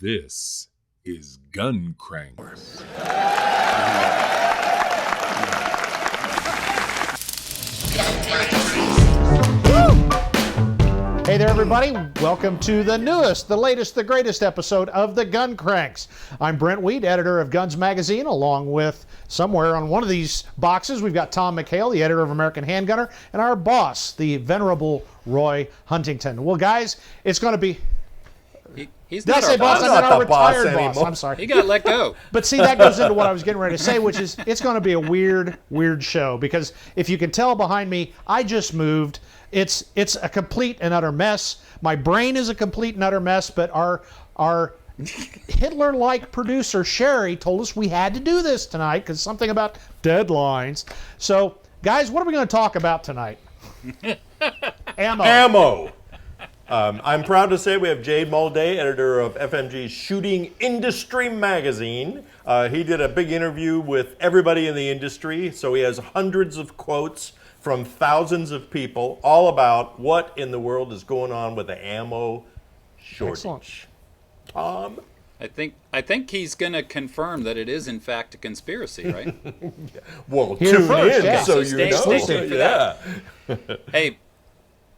This is Gun Cranks. Hey there, everybody. Welcome to the newest, the latest, the greatest episode of the Gun Cranks. I'm Brent Wheat, editor of Guns Magazine, along with somewhere on one of these boxes, we've got Tom McHale, the editor of American Handgunner, and our boss, the venerable Roy Huntington. Well, guys, it's going to be... He's not our boss. boss. I'm not the our retired boss boss. anymore. I'm sorry. He got let go. But see, that goes into what I was getting ready to say, which is it's going to be a weird show. Because if you can tell behind me, I just moved. It's a complete and utter mess. My brain is a complete and utter mess. But our Hitler-like producer, Sherry, told us we had to do this tonight because something about deadlines. So, guys, what are we going to talk about tonight? Ammo. I'm proud to say we have Jade, Moldae, editor of FMG's Shooting Industry magazine. He did a big interview with everybody in the industry, so he has hundreds of quotes from thousands of people all about what in the world is going on with the ammo shortage. Excellent. Tom? I think he's going to confirm that it is in fact a conspiracy, right? Well, Here tune first, in yeah. so So you know. stay tuned for Yeah. Hey,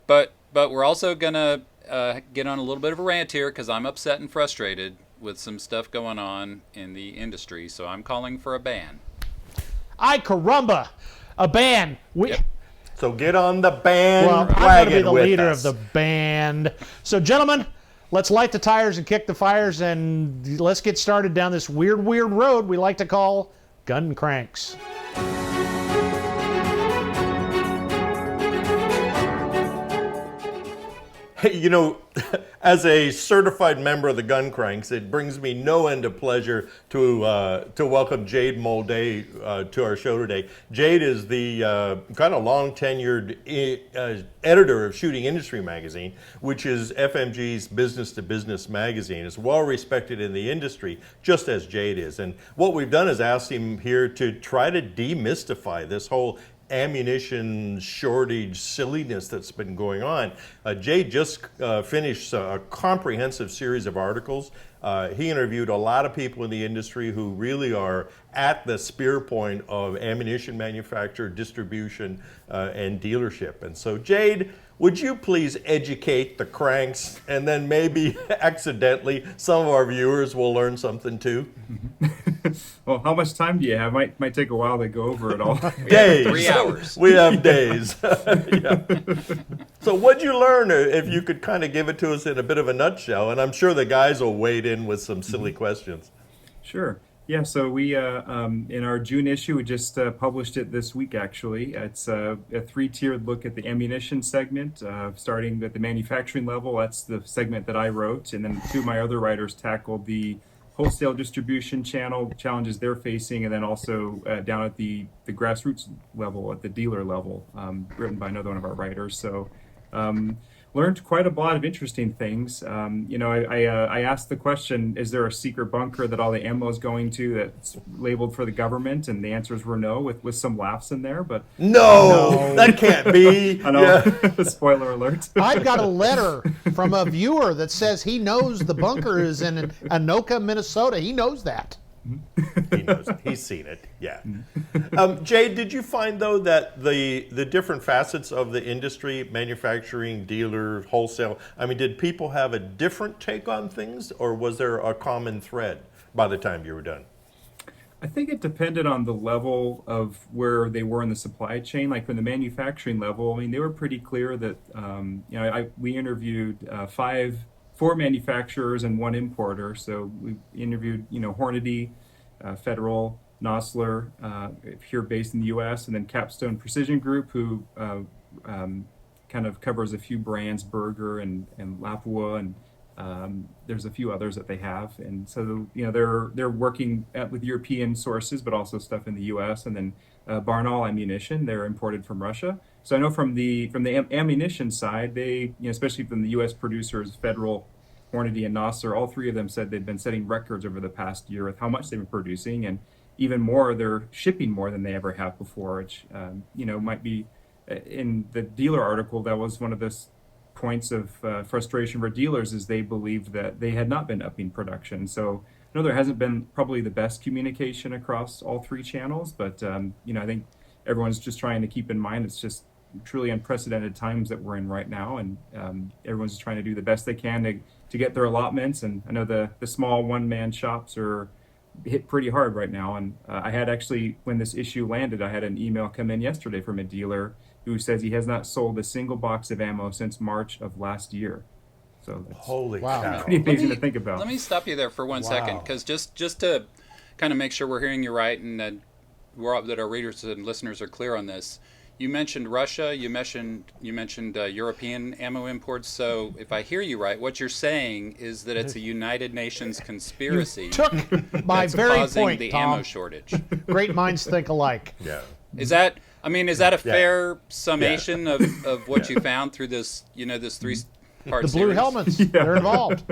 but we're also going to get on a little bit of a rant here because I'm upset and frustrated with some stuff going on in the industry. So I'm calling for a ban. Ay caramba, a ban. Yep. So get on the Well, bandwagon I'm going to be the with leader us. of the band. So, gentlemen, let's light the tires and kick the fires, and let's get started down this weird road we like to call Gun Cranks. Hey, you know, as a certified member of the Gun Cranks, it brings me no end of pleasure to welcome Jade Moldae to our show today. Jade is the kind of long-tenured editor of Shooting Industry magazine, which is FMG's business-to-business magazine. It's well-respected in the industry, just as Jade is. And what we've done is asked him here to try to demystify this whole ammunition shortage silliness that's been going on. Jade just finished a comprehensive series of articles. He interviewed a lot of people in the industry who really are at the spear point of ammunition manufacture, distribution, and dealership. And so, Jade, would you please educate the cranks, and then maybe accidentally some of our viewers will learn something too? Well, how much time do you have? Might take a while to go over it all. Days. 3 hours. We have days. Yeah. So what'd you learn, if you could kind of give it to us in a bit of a nutshell? And I'm sure the guys will wade in with some silly questions. Sure. Yeah, so we, in our June issue, we just published it this week, actually. It's a three-tiered look at the ammunition segment, starting at the manufacturing level. That's the segment that I wrote. And then two of my other writers tackled the wholesale distribution channel challenges they're facing, and then also down at the grassroots level, at the dealer level, written by another one of our writers. So learned quite a lot of interesting things. I asked the question, is there a secret bunker that all the ammo is going to that's labeled for the government? And the answers were no, with some laughs in there. But No, that can't be. I know, Yeah. spoiler alert. I've got a letter from a viewer that says he knows the bunker is in Anoka, Minnesota. He knows that. He knows it. He's seen it. Yeah. Jade, did you find though that the different facets of the industry, manufacturing, dealer, wholesale, I mean, did people have a different take on things, or was there a common thread by the time you were done? I think it depended on the level of where they were in the supply chain. Like from the manufacturing level, I mean, they were pretty clear that we interviewed four manufacturers and one importer. So we interviewed, Hornady, Federal, Nosler, here based in the U.S., and then Capstone Precision Group, who kind of covers a few brands, Berger and Lapua, and there's a few others that they have. And so, they're working with European sources, but also stuff in the U.S. And then Barnaul Ammunition, they're imported from Russia. So I know from the ammunition side, they, especially from the U.S. producers, Federal, Hornady, and Nosler, all three of them said they've been setting records over the past year with how much they've been producing, and even more, they're shipping more than they ever have before, which might be in the dealer article. That was one of the points of frustration for dealers is they believed that they had not been upping production. So I know there hasn't been probably the best communication across all three channels, but I think everyone's just trying to keep in mind it's just truly unprecedented times that we're in right now, and everyone's just trying to do the best they can to get their allotments. And I know the small one-man shops are hit pretty hard right now. And I had actually, when this issue landed, I had an email come in yesterday from a dealer who says he has not sold a single box of ammo since March of last year. So that's Holy Wow. cow. pretty amazing to think about. Let me stop you there for 1 second, Wow. because just to kind of make sure we're hearing you right and that our readers and listeners are clear on this. You mentioned Russia. You mentioned European ammo imports. So if I hear you right, what you're saying is that it's a United Nations conspiracy Took my that's very causing point, the Tom. ammo shortage. Great minds think alike. Yeah. Is that a fair summation of what you found through this this three-part The series? blue helmets, they're involved.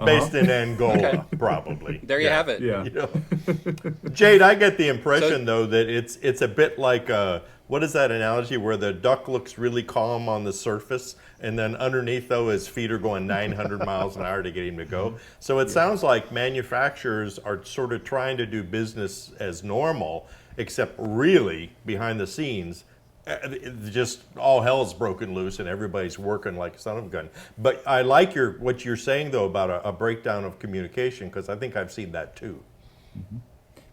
Based in Angola, probably. There you have it. Yeah. You know? Jade, I get the impression though that it's a bit like what is that analogy where the duck looks really calm on the surface and then underneath though his feet are going 900 miles an hour to get him to go. So it sounds like manufacturers are sort of trying to do business as normal, except really behind the scenes just all hell's broken loose and everybody's working like a son of a gun. But I like what you're saying though about a breakdown of communication, because I think I've seen that too.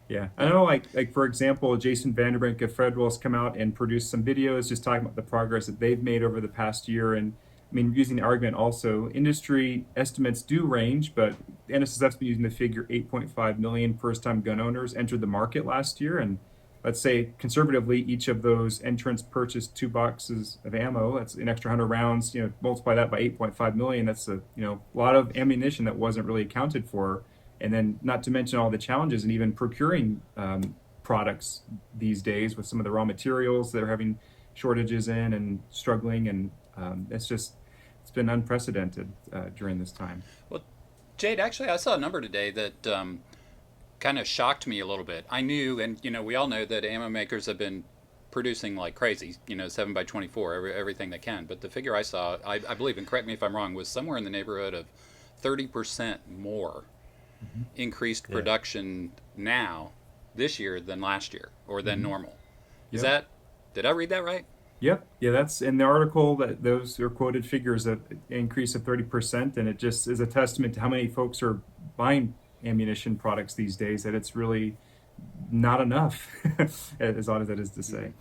Yeah, I know, like for example, Jason Vanderbrink of Federal has come out and produced some videos just talking about the progress that they've made over the past year. And I mean, using the argument also, industry estimates do range, but NSSF's been using the figure 8.5 million first-time gun owners entered the market last year. And let's say conservatively, each of those entrants purchased 2 boxes of ammo. That's an extra 100 rounds. Multiply that by 8.5 million. That's a lot of ammunition that wasn't really accounted for. And then not to mention all the challenges and even procuring products these days with some of the raw materials that are having shortages in and struggling. And it's been unprecedented during this time. Well, Jade, actually, I saw a number today that kind of shocked me a little bit. I knew, and we all know that ammo makers have been producing like crazy, 7x24, everything they can. But the figure I saw, I believe, and correct me if I'm wrong, was somewhere in the neighborhood of 30% more increased production now this year than last year or than normal. Did I read that right? Yep. Yeah, that's in the article that those are quoted figures of increase of 30%. And it just is a testament to how many folks are buying ammunition products these days, that it's really not enough, as odd as that is to say.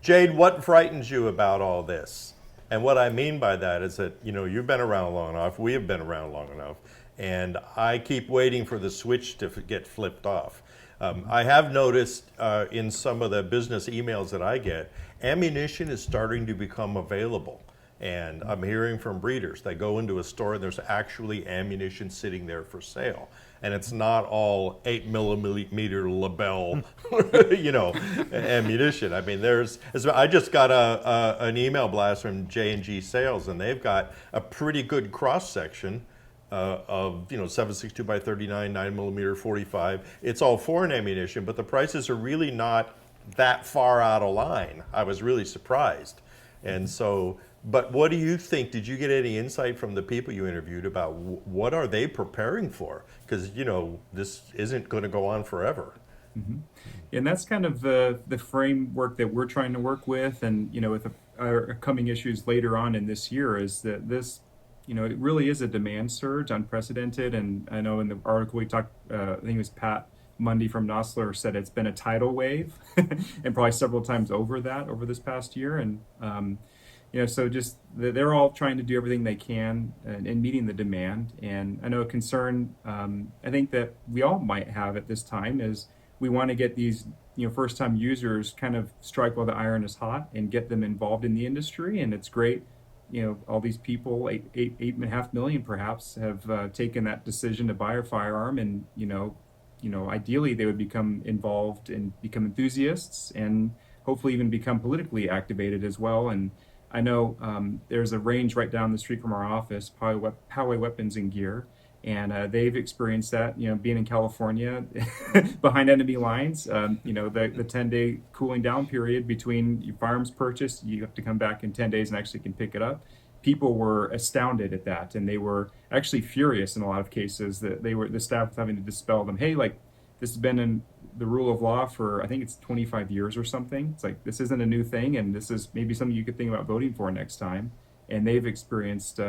Jade, what frightens you about all this? And what I mean by that is that, you've been around long enough, we have been around long enough, and I keep waiting for the switch to get flipped off. I have noticed in some of the business emails that I get, ammunition is starting to become available. And I'm hearing from breeders, they go into a store and there's actually ammunition sitting there for sale. And it's not all 8mm Lebel, ammunition. I mean, I just got an email blast from J&G Sales, and they've got a pretty good cross section of 7.62 by 39, 9mm 45. It's all foreign ammunition, but the prices are really not that far out of line. I was really surprised. And so, but what do you think? Did you get any insight from the people you interviewed about what are they preparing for? Because, this isn't going to go on forever. Mm-hmm. And that's kind of the framework that we're trying to work with. And, with our coming issues later on in this year is that this, it really is a demand surge, unprecedented. And I know in the article we talked, I think it was Pat Mundy from Nosler said it's been a tidal wave and probably several times over this past year. And, so just they're all trying to do everything they can in meeting the demand. And I know a concern I think that we all might have at this time is we want to get these first-time users kind of strike while the iron is hot and get them involved in the industry. And it's great, all these people, 8.5 million perhaps, have taken that decision to buy a firearm, and ideally they would become involved and become enthusiasts and hopefully even become politically activated as well. And I know there's a range right down the street from our office, Poway Weapons and Gear, and they've experienced that, being in California behind enemy lines, the 10-day cooling down period between your firearms purchase, you have to come back in 10 days and actually can pick it up. people were astounded at that, and they were actually furious in a lot of cases that the staff was having to dispel them. Hey, like, this has been in the rule of law for, I think it's 25 years or something. It's like, this isn't a new thing, and this is maybe something you could think about voting for next time. And they've experienced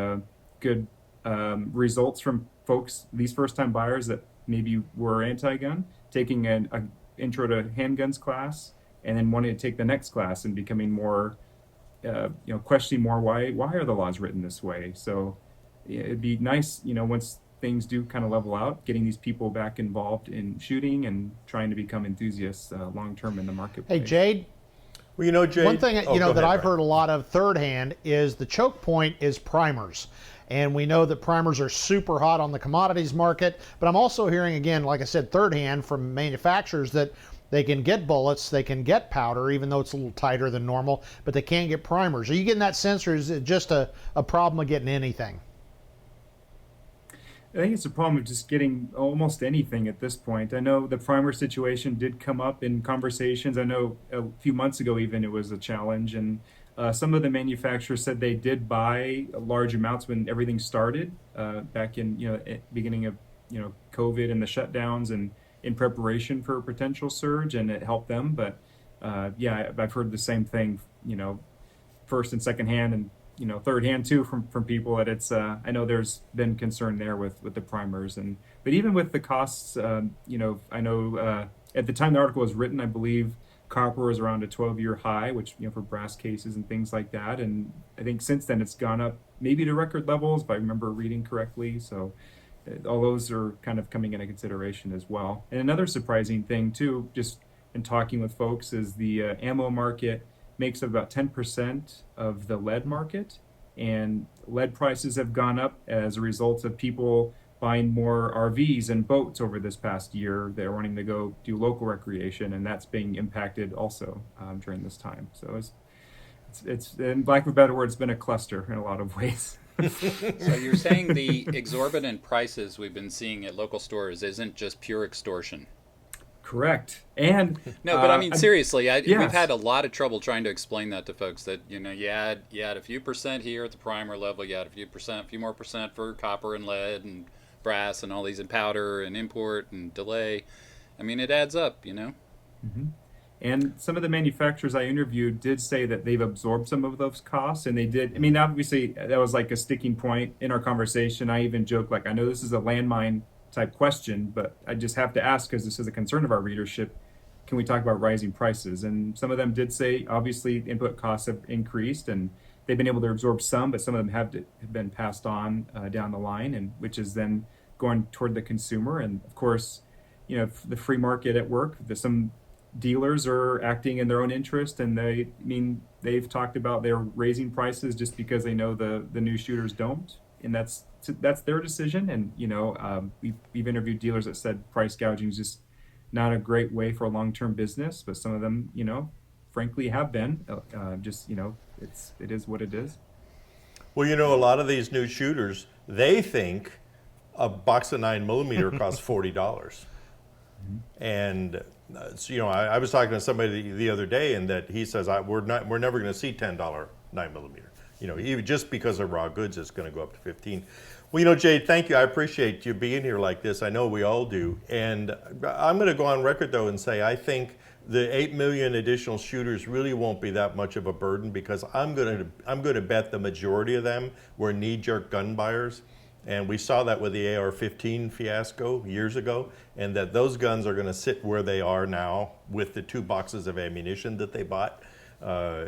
good results from folks, these first-time buyers that maybe were anti-gun, taking an intro to handguns class, and then wanting to take the next class and becoming more, questioning more why are the laws written this way. So it'd be nice, once things do kind of level out, getting these people back involved in shooting and trying to become enthusiasts long term in the marketplace. Hey, Jade. Well, Jade. One thing go that ahead, I've Brian. heard a lot of third hand is the choke point is primers. And we know that primers are super hot on the commodities market. But I'm also hearing, again, like I said, third hand from manufacturers that they can get bullets, they can get powder, even though it's a little tighter than normal, but they can't get primers. Are you getting that sense, or is it just a problem of getting anything? I think it's a problem of just getting almost anything at this point. I know the primer situation did come up in conversations. I know a few months ago even it was a challenge, and some of the manufacturers said they did buy large amounts when everything started back in beginning of COVID and the shutdowns, and in preparation for a potential surge, and it helped them. But I've heard the same thing, first and second hand, and third hand too from people that it's I know there's been concern there with the primers, but even with the costs, I know at the time the article was written, I believe copper was around a 12-year high, which for brass cases and things like that, and I think since then it's gone up maybe to record levels if I remember reading correctly. So all those are kind of coming into consideration as well. And another surprising thing too, just in talking with folks, is the ammo market makes up about 10% of the lead market, and lead prices have gone up as a result of people buying more RVs and boats over this past year. They're wanting to go do local recreation, and that's being impacted also during this time. So it's in lack of a better word, it's been a cluster in a lot of ways. So you're saying the exorbitant prices we've been seeing at local stores isn't just pure extortion? Correct. And no, but I mean seriously, yes. We've had a lot of trouble trying to explain that to folks. That you had a few percent here at the primer level, you had a few more percent for copper and lead and brass and all these, and powder and import and delay. I mean, it adds up, Mm-hmm. And some of the manufacturers I interviewed did say that they've absorbed some of those costs, and they did. I mean, obviously that was like a sticking point in our conversation. I even joked, like, I know this is a landmine type question, but I just have to ask because this is a concern of our readership. Can we talk about rising prices? And some of them did say, obviously, input costs have increased, and they've been able to absorb some, but some of them have been passed on down the line, and which is then going toward the consumer. And of course, the free market at work, some dealers are acting in their own interest, and they've talked about they're raising prices just because they know the new shooters don't, and that's their decision. And we've interviewed dealers that said price gouging is just not a great way for a long-term business, but some of them frankly have been it is what it is. Well, a lot of these new shooters, they think a box of 9mm costs $40. And I was talking to somebody the other day, and that he says we're never going to see $10 9mm. Even just because of raw goods, it's going to go up to 15. Well, Jade, thank you. I appreciate you being here like this. I know we all do. And I'm going to go on record though and say I think the 8 million additional shooters really won't be that much of a burden, because I'm going to bet the majority of them were knee-jerk gun buyers. And we saw that with the AR-15 fiasco years ago, and that those guns are going to sit where they are now with the 2 boxes of ammunition that they bought.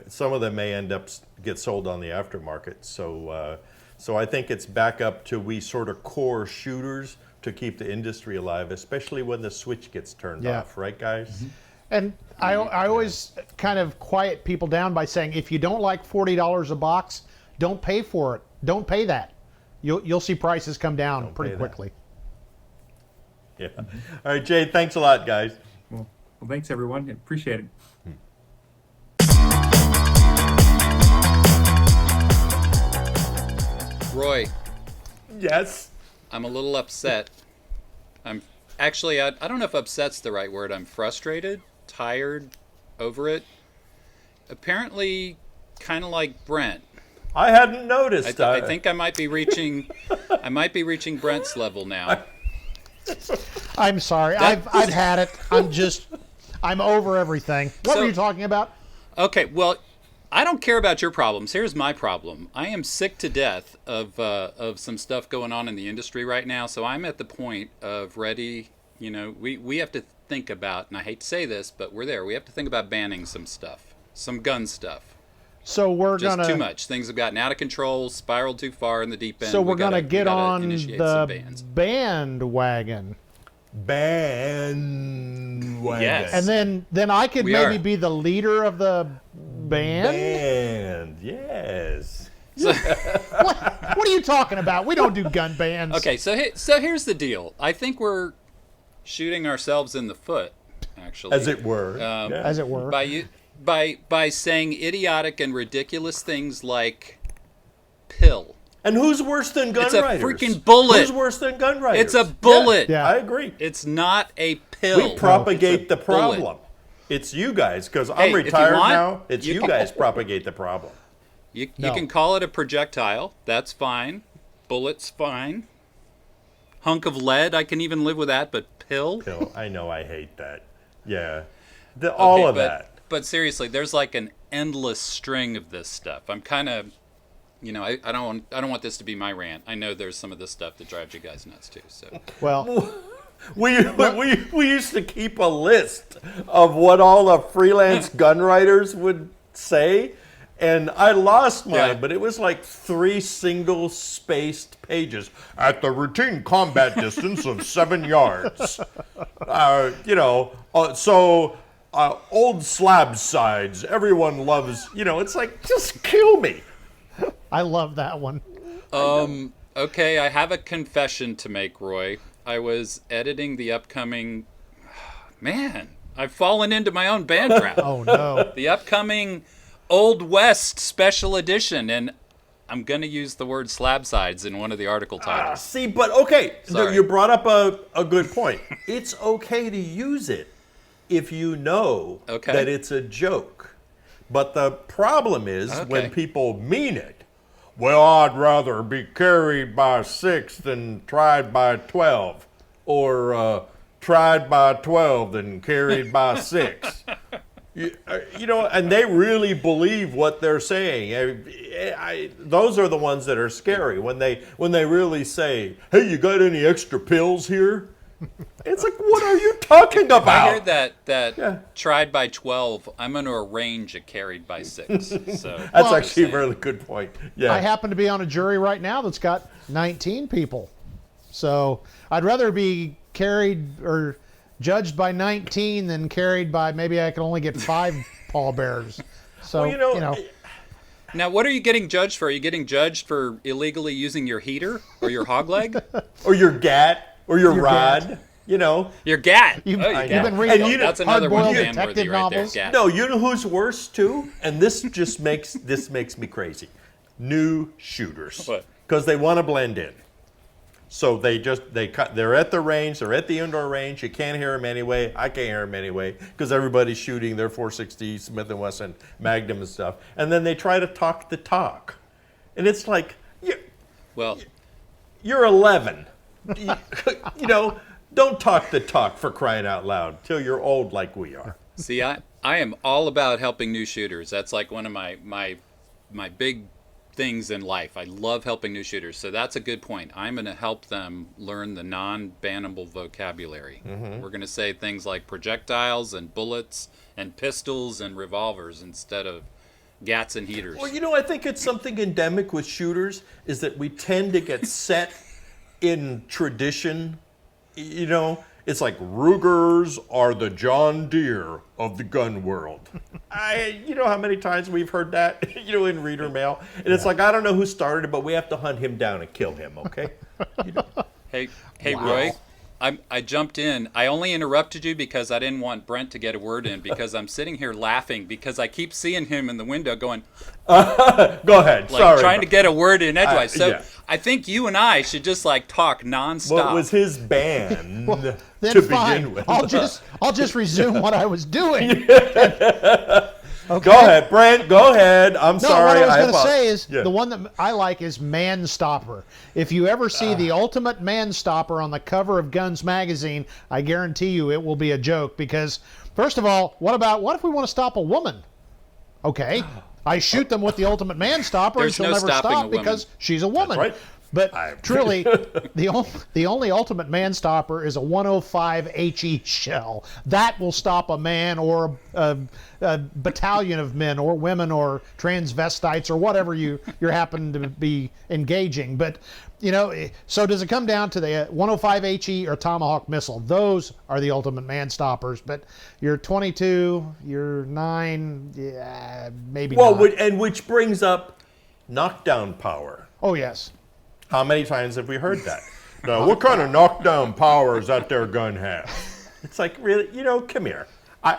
Some of them may end up get sold on the aftermarket. So I think it's back up to we sort of core shooters to keep the industry alive, especially when the switch gets turned off, right, guys? Mm-hmm. And I always kind of quiet people down by saying, if you don't like $40 a box, don't pay for it. Don't pay that. You'll see prices come down pretty quickly. Yeah. All right, Jade, thanks a lot, guys. Well, thanks, everyone. Appreciate it. Roy. Yes. I'm a little upset. I'm actually, I don't know if upset's the right word. I'm frustrated, tired, over it. Apparently, kind of like Brent, I hadn't noticed. I think I might be reaching Brent's level now. I'm sorry. I've had it. I'm over everything. What were you talking about? Okay, well, I don't care about your problems. Here's my problem. I am sick to death of some stuff going on in the industry right now. So I'm at the point of ready. You know, we have to think about, and I hate to say this, but we're there. We have to think about banning some stuff, some gun stuff. So we're Just gonna too much. Things have gotten out of control, spiraled too far in the deep end. So we're gonna get on initiate some the bans. bandwagon. Bandwagon. Yes. And then I could We maybe are. be the leader of the band. Band. Yes. What are you talking about? We don't do gun bands. Okay, so here's the deal. I think we're shooting ourselves in the foot, actually. As it were. Yeah. As it were. By saying idiotic and ridiculous things like pill. And who's worse than gun It's a writers? freaking bullet. Who's worse than gun writers? It's a bullet. Yeah. I agree. It's not a pill. We propagate the bullet. problem. It's you guys, because Hey, I'm if you retired want, now. It's you you can- guys propagate the problem. You No. can call it a projectile. That's fine. Bullet's fine. Hunk of lead, I can even live with that, but pill? Bill, I know I hate that. Yeah. All of that. But seriously, there's like an endless string of this stuff. I'm kind of, I don't want this to be my rant. I know there's some of this stuff that drives you guys nuts too. So Well, We used to keep a list of what all the freelance gun writers would say, and I lost mine, Yeah. but it was like 3 single-spaced pages. At the routine combat distance of 7 yards. Old slab sides, everyone loves, it's like, just kill me. I love that one. okay, I have a confession to make, Roy. I was editing the upcoming. Man, I've fallen into my own band trap. Oh no. The upcoming Old West special edition, and I'm gonna use the word slab sides in one of the article titles. See, but okay, Sorry. you brought up a good point. It's okay to use it if you know Okay. that it's a joke. But the problem is when Okay. people mean it. Well, I'd rather be carried by 6 than tried by 12. Or tried by 12 than carried by 6. And they really believe what they're saying. Those are the ones that are scary when they really say, "Hey, you got any extra pills here?" It's like, what are you talking about? I heard that Yeah. tried by 12, I'm going to arrange a carried by 6. So That's Well, actually a really good point. Yeah. I happen to be on a jury right now that's got 19 people. So I'd rather be carried or judged by 19 than carried by maybe I can only get 5 pallbearers. So, Well, now, what are you getting judged for? Are you getting judged for illegally using your heater or your hog leg? or your gat, or your gat. rod, Your gat. You've, Oh, your you've gat. been reading And That's another one hard-boiled fan worthy detective right there. novels. Gat. No, you know who's worse too? And this just makes me crazy. New shooters. What? Because they want to blend in. So they're at the range, they're at the indoor range, you can't hear them anyway, I can't hear them anyway, because everybody's shooting their .460 Smith & Wesson Magnum and stuff. And then they try to talk the talk. And it's like, Well, you're 11. Don't talk the talk, for crying out loud, till you're old like we are. see, I am all about helping new shooters. That's like one of my big things in life. I love helping new shooters. So that's a good point. I'm going to help them learn the non-bannable vocabulary. We're going to say things like projectiles and bullets and pistols and revolvers instead of gats and heaters. Well, I think it's something endemic with shooters is that we tend to get set in tradition. It's like Rugers are the John Deere of the gun world. How many times we've heard that, in reader mail? And it's like, I don't know who started it, but we have to hunt him down and kill him, okay? Hey, Roy, I jumped in. I only interrupted you because I didn't want Brent to get a word in because I'm sitting here laughing because I keep seeing him in the window going, Go ahead. like Sorry. trying to get a word in edgewise. So yeah. I think you and I should just like talk nonstop. Well, it was his band Then to fine. begin with. I'll just resume what I was doing. Okay. Go ahead, Brent. Go ahead. I'm No, sorry. what I was going to say is Yeah. the one that I like is Man Stopper. If you ever see the ultimate Man Stopper on the cover of Guns Magazine, I guarantee you it will be a joke because, first of all, what if we want to stop a woman? Okay, I shoot them with the ultimate Man Stopper and There's she'll no never stopping a stop woman. because she's a woman. right. But truly, the only ultimate Man Stopper is a 105 HE shell. That will stop a man or a battalion of men or women or transvestites or whatever you happen to be engaging. But, so does it come down to the 105 HE or Tomahawk missile? Those are the ultimate Man Stoppers. But your 22, your 9, yeah, maybe not. Well, and which brings up knockdown power. Oh, yes. How many times have we heard that? Now, what kind of knockdown power is that their gun have? It's like, really, come here.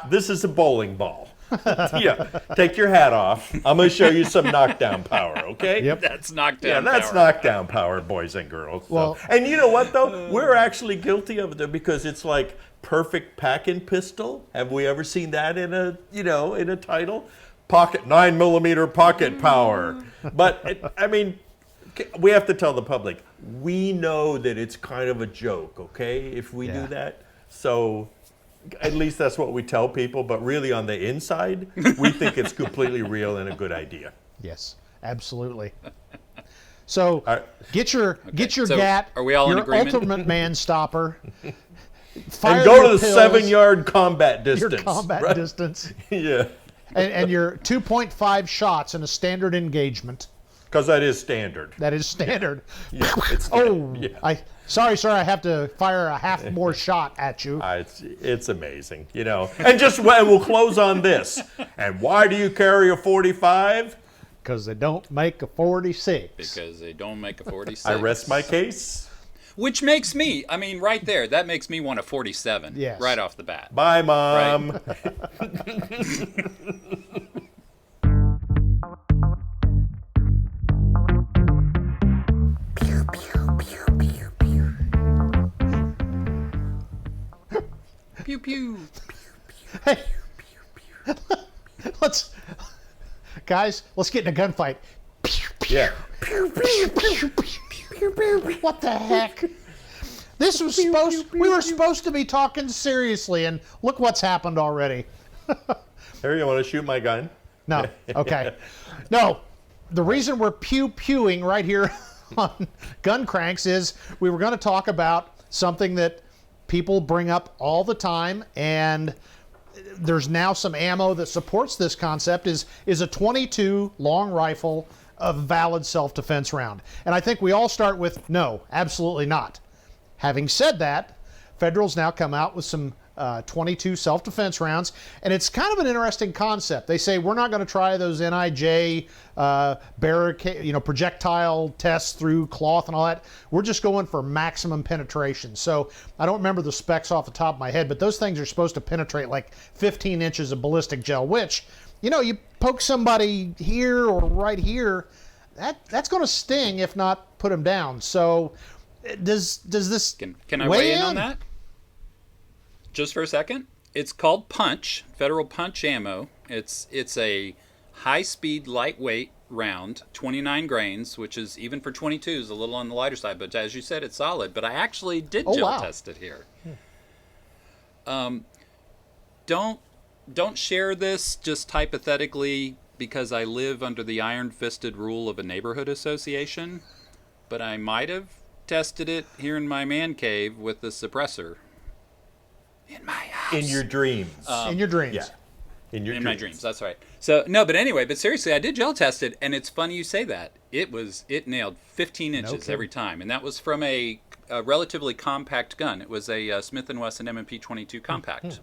This is a bowling ball. Yeah, take your hat off. I'm going to show you some knockdown power, okay? Yep. That's knockdown. Yeah, that's power. knockdown power, boys and girls. So. Well- And you know what, though? We're actually guilty of it because it's like perfect packing pistol. Have we ever seen that in a title? 9mm pocket power. But, we have to tell the public, we know that it's kind of a joke, okay, if we Yeah. do that. So at least that's what we tell people, but really on the inside, we think it's completely real and a good idea. Yes, absolutely. So right. get your So, GAT, are we all in your agreement? ultimate Man Stopper. Fire And go to your the pills, 7-yard combat distance. your combat right? distance, Yeah, and your 2.5 shots in a standard engagement. because that is standard. That is standard. Yeah, it's Oh, standard. Yeah. sorry, sir, I have to fire a half more shot at you. It's amazing, And we'll close on this. And why do you carry a 45? Because they don't make a 46. Because they don't make a 46. I rest my case. Which makes me, right there, that makes me want a 47. Yes. Right off the bat. Bye, Mom. Pew pew. Hey, let's get in a gunfight. Yeah. What the heck? We were supposed to be talking seriously, and look what's happened already. Harry, you want to shoot my gun? No, okay. No, the reason we're pew-pewing right here on Gun Cranks is we were going to talk about something that people bring up all the time, and there's now some ammo that supports this concept, is a 22 long rifle a valid self-defense round? And I think we all start with no, absolutely not. Having said that, Federal's now come out with some 22 self-defense rounds, and it's kind of an interesting concept. They say we're not going to try those NIJ barricade, projectile tests through cloth and all that. We're just going for maximum penetration. So I don't remember the specs off the top of my head, but those things are supposed to penetrate like 15 inches of ballistic gel, which, you poke somebody here or right here, that's going to sting if not put them down. So does this Can I weigh in on that? Just for a second. It's called Punch, Federal Punch ammo. It's a high-speed, lightweight round, 29 grains, which is, even for 22s, a little on the lighter side. But as you said, it's solid. But I actually did gel test it here. Don't share this just hypothetically because I live under the iron-fisted rule of a neighborhood association. But I might have tested it here in my man cave with the suppressor. In my house. In your dreams. in your dreams? Yeah. In my dreams, that's right. So no, but anyway, seriously, I did gel test it, and it's funny you say that. It nailed 15 inches every time, and that was from a relatively compact gun. It was a Smith & Wesson M&P 22 compact,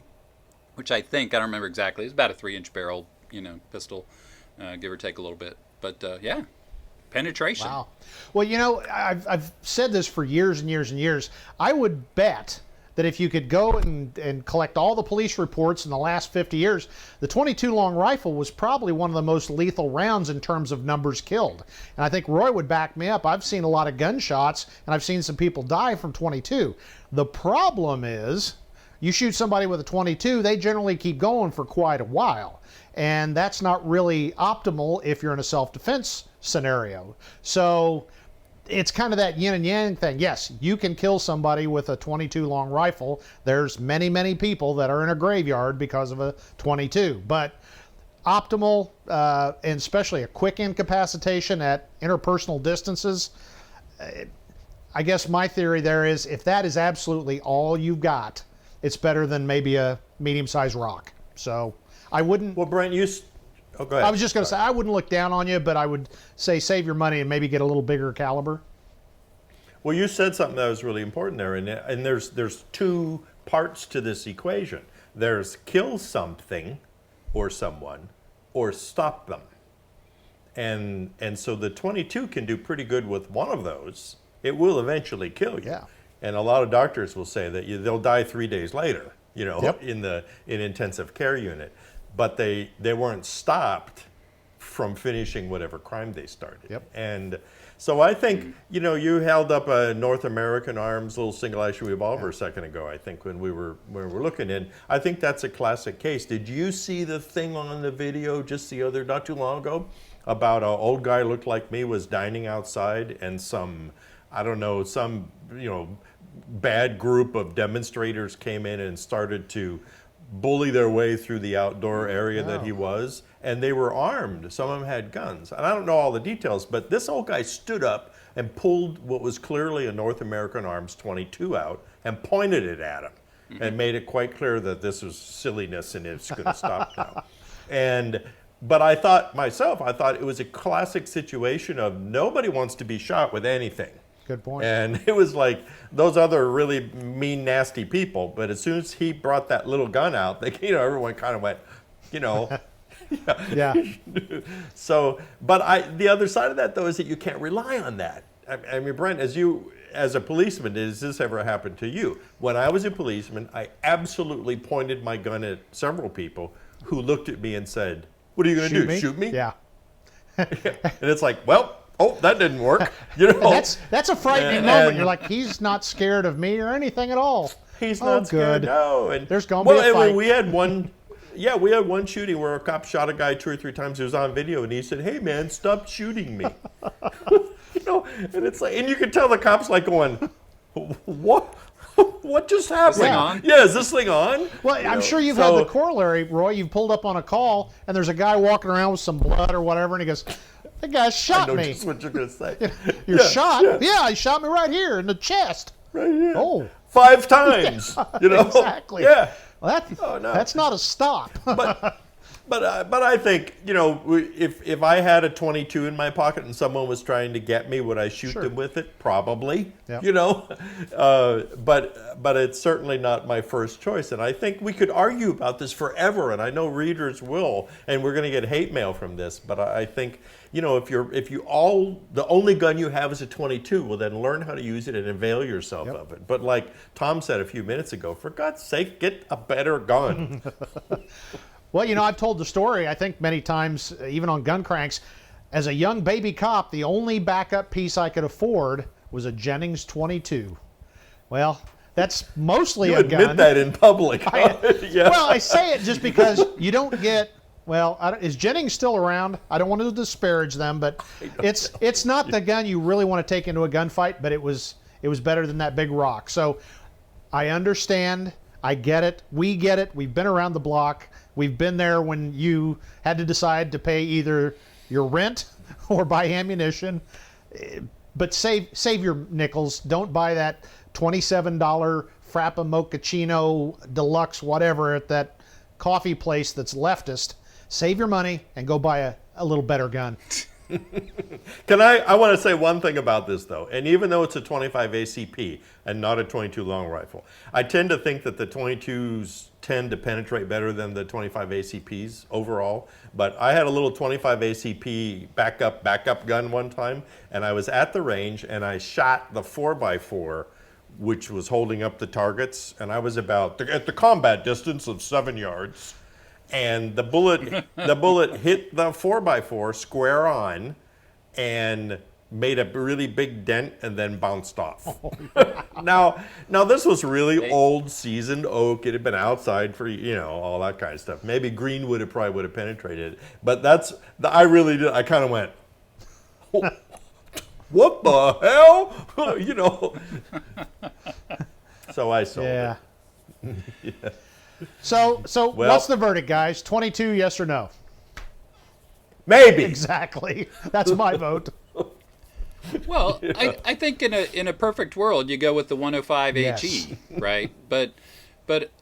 which I don't remember exactly. It's about a 3-inch barrel, pistol, give or take a little bit. But yeah, penetration. Wow. Well, I've said this for years and years and years. I would bet that if you could go and collect all the police reports in the last 50 years, the 22 long rifle was probably one of the most lethal rounds in terms of numbers killed. And I think Roy would back me up. I've seen a lot of gunshots, and I've seen some people die from 22. The problem is, You shoot somebody with a 22, they generally keep going for quite a while. And that's not really optimal if you're in a self-defense scenario. So it's kind of that yin and yang thing. Yes, you can kill somebody with a 22 long rifle. There's many, many people that are in a graveyard because of a 22. But optimal, and especially a quick incapacitation at interpersonal distances, I guess my theory there is if that is absolutely all you've got, it's better than maybe a medium-sized rock. So I wouldn't... Well, Brent, oh, go ahead. I was just going to say, I wouldn't look down on you, but I would say save your money and maybe get a little bigger caliber. Well, you said something that was really important there, and there's two parts to this equation. There's kill something or someone, or stop them. And so the 22 can do pretty good with one of those. It will eventually kill you. Yeah. And a lot of doctors will say that they'll die 3 days later, Yep. in intensive care unit. But they weren't stopped from finishing whatever crime they started. Yep. And so I think, you held up a North American Arms little single-action revolver a second ago, I think, when we were looking in. I think that's a classic case. Did you see the thing on the video just not too long ago, about an old guy looked like me was dining outside and some bad group of demonstrators came in and started to bully their way through the outdoor area that he was, and they were armed. Some of them had guns. And I don't know all the details, but this old guy stood up and pulled what was clearly a North American Arms 22 out and pointed it at him and made it quite clear that this was silliness and it's going to stop now. But I thought it was a classic situation of nobody wants to be shot with anything. Good point. And it was like those other really mean, nasty people. But as soon as he brought that little gun out, everyone kind of went, Yeah. So, but the other side of that, though, is that you can't rely on that. I mean, Brent, as a policeman, has this ever happened to you? When I was a policeman, I absolutely pointed my gun at several people who looked at me and said, "What are you going to do? Shoot me?" Yeah. And it's like, well, that didn't work. That's a frightening moment. You're like, he's not scared of me or anything at all. He's not scared. Good. No. And there's going to be a fight. We had one shooting where a cop shot a guy 2 or 3 times. It was on video, and he said, "Hey, man, stop shooting me." And it's like, and you can tell the cop's like going, "What? What just happened? Is this thing on? Yeah, is this thing on?" Well, I'm sure you've had the corollary, Roy. You've pulled up on a call, and there's a guy walking around with some blood or whatever, and he goes, "The guy shot I know me." just what you're going to say. You're shot? Yeah, he shot me right here in the chest. Right here. Oh. 5 times. Exactly. Yeah. Well, that's not a stop. But I think, if I had a 22 in my pocket and someone was trying to get me, would I shoot them with it? Probably. Yep. But it's certainly not my first choice. And I think we could argue about this forever, and I know readers will, and we're going to get hate mail from this. But I think, if the only gun you have is a 22, well, then learn how to use it and avail yourself of it. But like Tom said a few minutes ago, for God's sake, get a better gun. Well, I've told the story, I think, many times, even on Gun Cranks. As a young baby cop, the only backup piece I could afford was a Jennings 22. Well, that's mostly a gun. You admit that in public. Yeah. Well, I say it just because you don't get... Well, is Jennings still around? I don't want to disparage them, but it's not the gun you really want to take into a gunfight, but it was better than that big rock. So I understand. I get it. We get it. We've been around the block. We've been there when you had to decide to pay either your rent or buy ammunition. But save your nickels. Don't buy that $27 Frappa Mochaccino Deluxe whatever at that coffee place that's leftist. Save your money and go buy a little better gun. I want to say one thing about this, though. And even though it's a 25 ACP and not a 22 long rifle, I tend to think that the 22s tend to penetrate better than the 25 ACPs overall. But I had a little 25 ACP backup gun one time, and I was at the range, and I shot the 4x4, which was holding up the targets, and I was at the combat distance of 7 yards. And the bullet hit the 4x4 square on, and made a really big dent and then bounced off. Now this was really old seasoned oak. It had been outside for, all that kind of stuff. Maybe green wood probably would have penetrated it. But I really did. I kind of went, what the hell? So I sold it. Yeah. So what's the verdict, guys? 22, yes or no? Maybe. Exactly. That's my vote. Well, I think in a perfect world you go with the 105 Yes. HE, right? But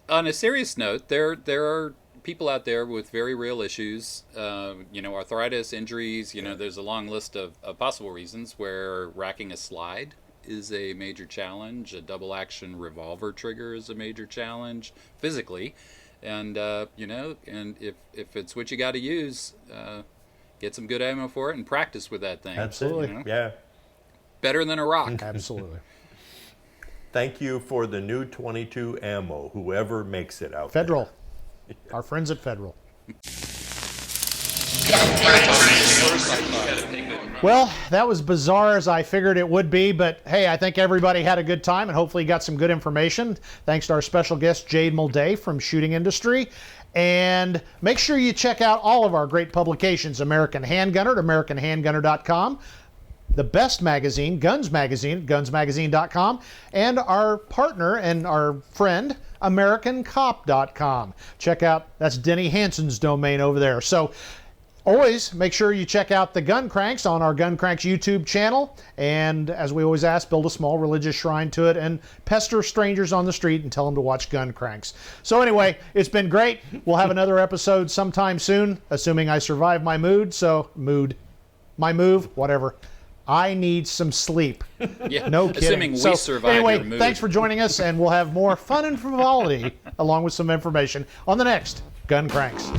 on a serious note, there are people out there with very real issues, arthritis, injuries. There's a long list of possible reasons where racking a slide is a major challenge. A double action revolver trigger is a major challenge physically, and and if it's what you got to use, get some good ammo for it and practice with that thing. Absolutely. Yeah. Better than a rock. Absolutely. Thank you for the new 22 ammo, whoever makes it out Federal. Our friends at Federal. Well, that was bizarre as I figured it would be, but hey, I think everybody had a good time and hopefully got some good information. Thanks to our special guest, Jade Moldae from Shooting Industry. And make sure you check out all of our great publications, American Handgunner at AmericanHandgunner.com, the best magazine, Guns Magazine at GunsMagazine.com, and our partner and our friend, AmericanCop.com. Check out, that's Denny Hansen's domain over there. So always make sure you check out the Gun Cranks on our Gun Cranks YouTube channel. And as we always ask, build a small religious shrine to it and pester strangers on the street and tell them to watch Gun Cranks. So anyway, it's been great. We'll have another episode sometime soon, assuming I survive my my move, whatever. I need some sleep. Yeah, No kidding. assuming we survive anyway, your mood. thanks for joining us, and we'll have more fun and frivolity along with some information on the next Gun Cranks.